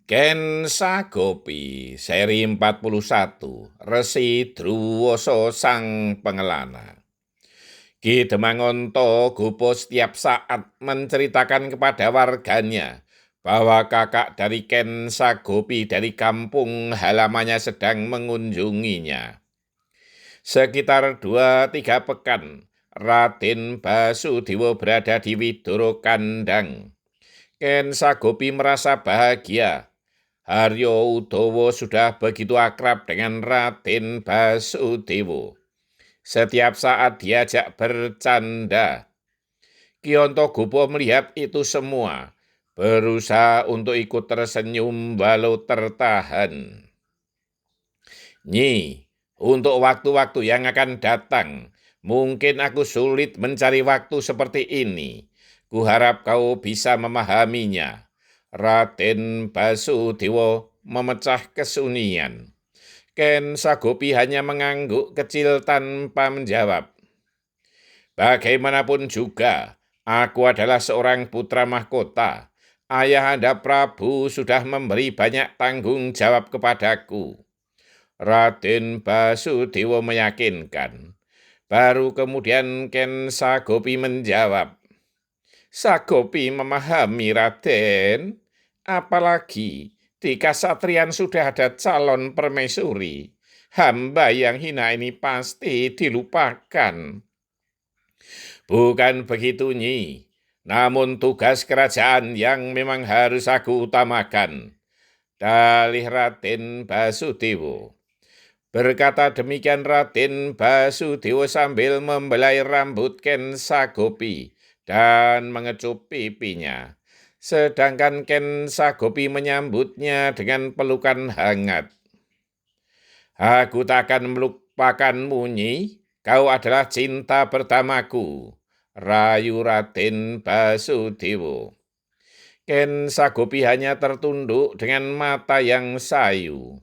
Ken Sagopi, seri 41, Resi Druwoso Sang Pengelana. Ki Demangonto Gopo setiap saat menceritakan kepada warganya bahwa kakak dari Ken Sagopi dari kampung halamannya sedang mengunjunginya. Sekitar 2-3 pekan, Raden Basudewa berada di Widoro Kandang. Ken Sagopi merasa bahagia. Haryo Udowo sudah begitu akrab dengan Raden Basudewa. Setiap saat diajak bercanda. Kionto Gopo melihat itu semua, berusaha untuk ikut tersenyum walau tertahan. Nyi, untuk waktu-waktu yang akan datang, mungkin aku sulit mencari waktu seperti ini. Kuharap kau bisa memahaminya. Raden Basudewa memecah kesunyian. Ken Sagopi hanya mengangguk kecil tanpa menjawab. Bagaimanapun juga, aku adalah seorang putra mahkota. Ayahanda Prabu sudah memberi banyak tanggung jawab kepadaku. Raden Basudewa meyakinkan. Baru kemudian Ken Sagopi menjawab. Sagopi memahami Raden, apalagi di Kasatriyan sudah ada calon permaisuri. Hamba yang hina ini pasti dilupakan. Bukan begitu, Nyi. Namun tugas kerajaan yang memang harus aku utamakan. Dalih Raden Basudewa. Berkata demikian Raden Basudewa sambil membelai rambut Ken Sagopi dan mengecup pipinya. Sedangkan Ken Sagopi menyambutnya dengan pelukan hangat. Aku takkan melupakanmu, Nyi. Kau adalah cinta pertamaku. Rayu Raden Basudewa. Ken Sagopi hanya tertunduk dengan mata yang sayu.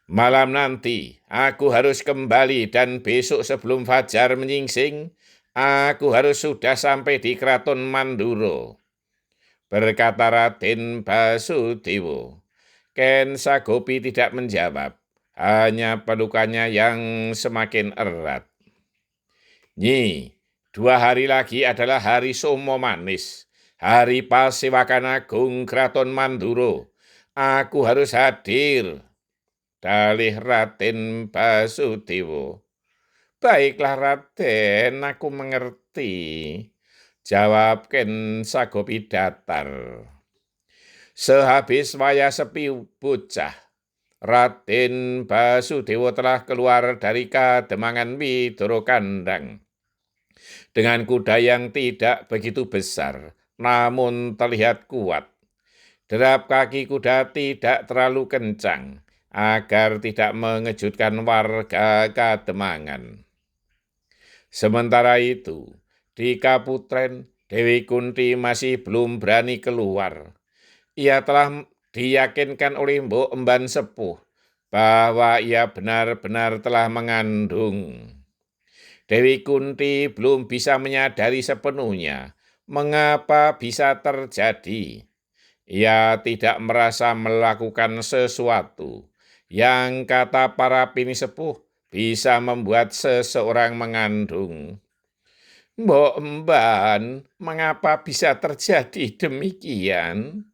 Malam nanti, aku harus kembali dan besok sebelum fajar menyingsing, aku harus sudah sampai di Keraton Manduro. Berkata Raden Basudewa. Ken Sagopi tidak menjawab, hanya pelukannya yang semakin erat. Nyi, 2 hari lagi adalah hari Somo Manis, hari Pasewakan Agung Keraton Manduro. Aku harus hadir. Dalih Raden Basudewa. Baiklah Raden, aku mengerti. Jawab Ken Sagopi datar. Sehabis waya sepi bocah, Raden Basudewa telah keluar dari kademangan Widoro Kandang. Dengan kuda yang tidak begitu besar, namun terlihat kuat. Derap kaki kuda tidak terlalu kencang, agar tidak mengejutkan warga kademangan. Sementara itu, di Kaputren, Dewi Kunti masih belum berani keluar. Ia telah diyakinkan oleh Mbok Emban Sepuh bahwa ia benar-benar telah mengandung. Dewi Kunti belum bisa menyadari sepenuhnya mengapa bisa terjadi. Ia tidak merasa melakukan sesuatu yang kata para pinisepuh bisa membuat seseorang mengandung. Mbok Emban, mengapa bisa terjadi demikian?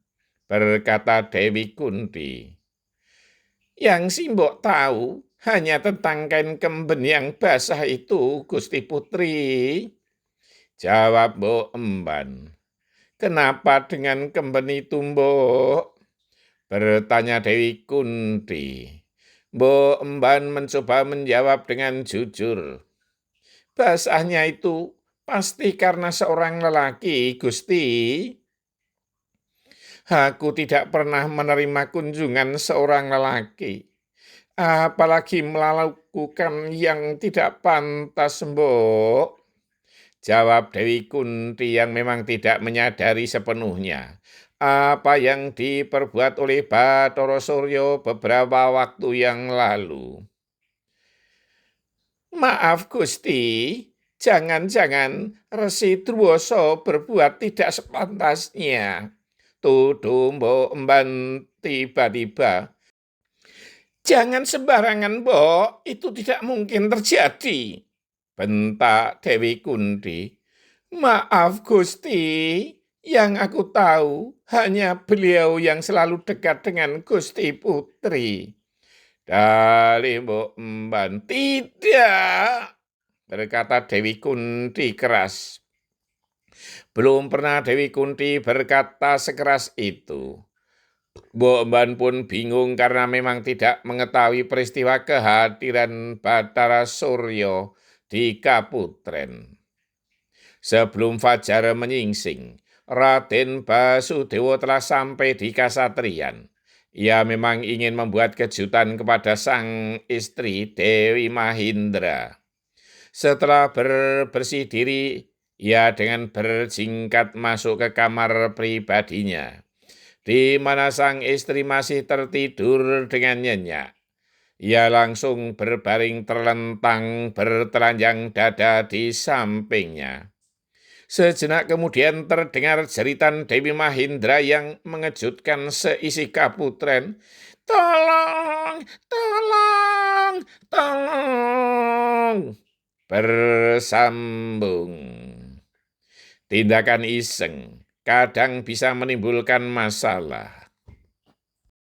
Berkata Dewi Kunti. Yang si Mbok tahu hanya tentang kain kemben yang basah itu, Gusti Putri. Jawab Mbok Emban. Kenapa dengan kemben itu, Mbok? Bertanya Dewi Kunti. Mbok Emban mencoba menjawab dengan jujur. Basahnya itu pasti karena seorang lelaki, Gusti. Aku tidak pernah menerima kunjungan seorang lelaki, apalagi melakukan yang tidak pantas, Mbok. Jawab Dewi Kunti yang memang tidak menyadari sepenuhnya apa yang diperbuat oleh Bathara Surya beberapa waktu yang lalu. Maaf Gusti, jangan-jangan Resi Druwoso berbuat tidak sepantasnya. tuduh mbok emban tiba-tiba. Jangan sembarangan, Mbok, itu tidak mungkin terjadi, bentak Dewi Kunti. Maaf, Gusti, yang aku tahu hanya beliau yang selalu dekat dengan Gusti Putri. Dalih Mbok Emban, tidak, berkata Dewi Kunti keras. Belum pernah Dewi Kunti berkata sekeras itu. Mbok Emban pun bingung karena memang tidak mengetahui peristiwa kehadiran Bathara Surya di Kaputren. Sebelum fajar menyingsing, Raden Basudewa telah sampai di Kasatriyan. Ia memang ingin membuat kejutan kepada sang istri Dewi Mahindra. Setelah bersih diri, ia dengan berjingkat masuk ke kamar pribadinya, di mana sang istri masih tertidur dengan nyenyak. Ia langsung berbaring terlentang bertelanjang dada di sampingnya. Sejenak kemudian terdengar jeritan Dewi Mahindra yang mengejutkan seisi Kaputren. Tolong, tolong, tolong. Bersambung. Tindakan iseng kadang bisa menimbulkan masalah.